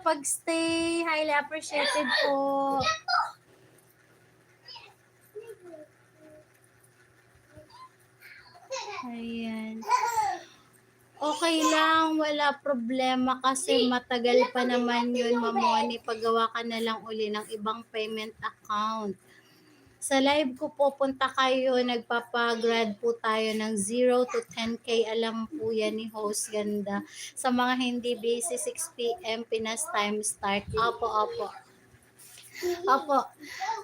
nakipag-stay. Highly appreciated po. Ayan. Okay lang, wala problema kasi matagal pa naman yun, Mamoni. Paggawa ka na lang uli ng ibang payment account. Sa live ko po, punta kayo, nagpapagrad po tayo ng 0 to 10K. Alam po yan ni host Ganda. Sa mga hindi busy, 6 p.m. Pinas time start. Opo. Opo.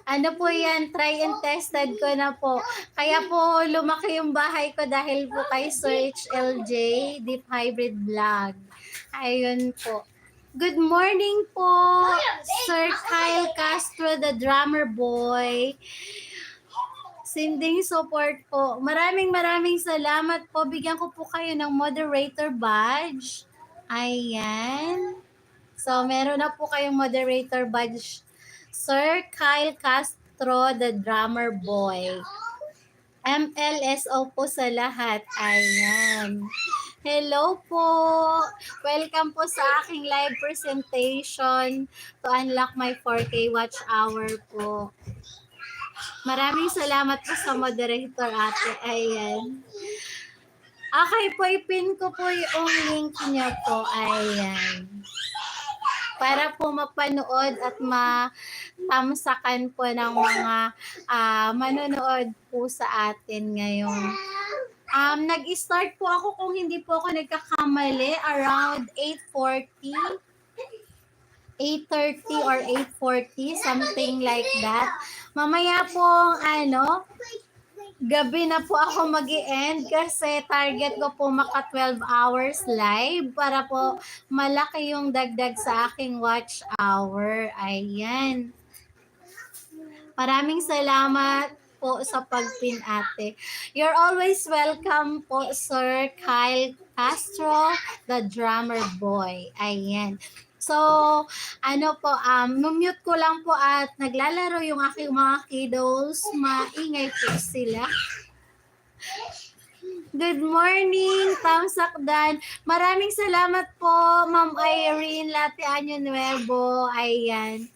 Ano po yan, try and tested ko na po. Kaya po lumaki yung bahay ko dahil po kay Search LJ, Deep Hybrid Vlog. Ayun po. Good morning po, Sir Kyle Castro, the drummer boy. Sending support po. Maraming salamat po. Bigyan ko po kayo ng moderator badge. Ayan. So, meron na po kayong moderator badge. Sir Kyle Castro, the drummer boy. MLSO po sa lahat. Ayan. Hello po. Welcome po sa aking live presentation to unlock my 4K watch hour po. Maraming salamat po sa moderator, ate. Ayan. Okay po, ipin ko po yung link niya po. Ayan. Para po mapanood at matamsakan po ng mga manonood po sa atin ngayon. Nag-start po ako, kung hindi po ako nagkakamali, around 8:30 or 8:40, something like that. Mamaya po, gabi na po ako mag-i-end kasi target ko po maka 12 hours live para po malaki yung dagdag sa aking watch hour. Ayan. Maraming salamat po sa pagpin, ate. You're always welcome po, Sir Kyle Castro, the drummer boy. Ayan. So, mute ko lang po at naglalaro yung aking mga kiddos. Maingay po sila. Good morning, Tamsakdan. Maraming salamat po, Ma'am Irene Lateanyo Nuevo. Ayan.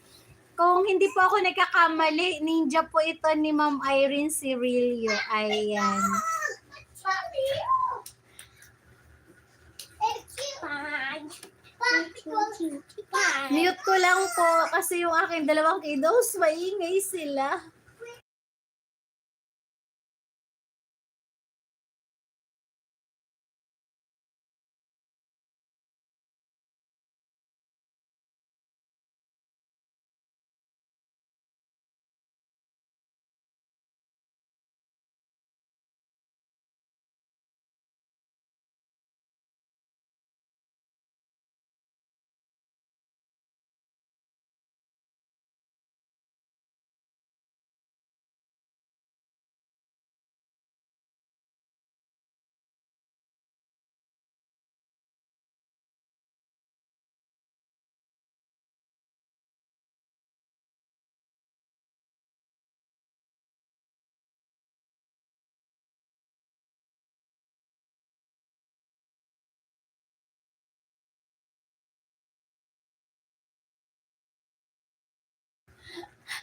Kung hindi po ako nagkakamali, ninja po ito ni Ma'am Irene Cirillo. Ayan. Mute ko lang po kasi yung aking dalawang kiddos, maingay sila.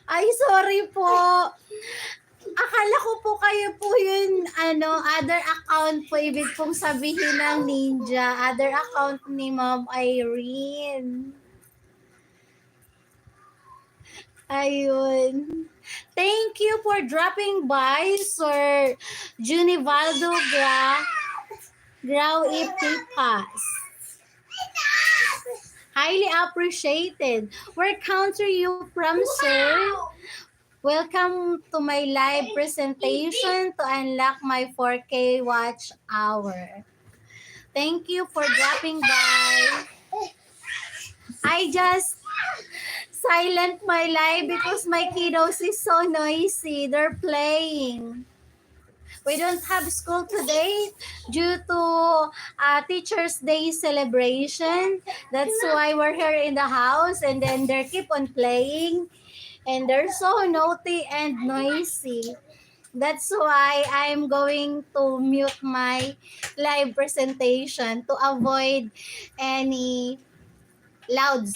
Ay, sorry po. Akala ko po kayo po yun, other account po, ibig pong sabihin ng ninja. Other account ni Ma'am Irene. Ayun. Thank you for dropping by, Sir Junivaldo Grau Ipipas. Highly appreciated. Where country you from, sir? Welcome to my live presentation to unlock my 4K watch hour. Thank you for dropping by. I just silent my live because my kiddos is so noisy. They're playing. We don't have school today due to Teacher's Day celebration. That's why we're here in the house, and then they keep on playing. And they're so naughty and noisy. That's why I'm going to mute my live presentation to avoid any loud